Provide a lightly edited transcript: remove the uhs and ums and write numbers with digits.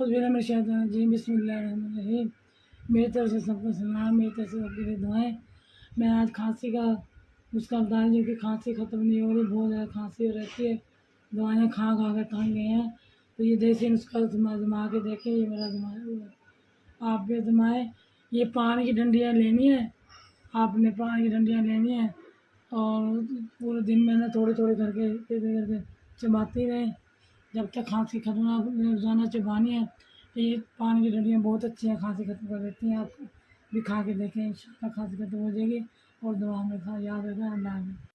औज़ुबिल्लाहि बिस्मिल्लाहिर्रहमानिर्रहीम। मेरी तरफ से सबको सलाम, मेरी तरफ से सबके लिए दुआएँ। मैं आज खाँसी का नुस्खा बता रही हूँ कि खाँसी ख़त्म नहीं हो रही, बहुत ज़्यादा खाँसी हो रहती है, दवाइयाँ खा खा के थक गए हैं। तो ये देसी नुस्खा आज़मा के देखें, ये मेरा आज़माया हुआ है, आप भी आज़माएँ। ये पान की डंडियाँ लेनी है, आपने पान की डंडियाँ लेनी है और पूरे दिन में ना थोड़ी-थोड़ी करके करके चबाती रहें जब तक खाँसी खत्म ना हो। रोज़ाना चबानी है। ये पान की डंडियाँ बहुत अच्छी हैं, खाँसी खत्म कर देती हैं। आप भी खा के देखें, इंशाअल्लाह खाँसी खत्म हो जाएगी और दुआ में याद रखें। अल्लाह हाफ़िज़।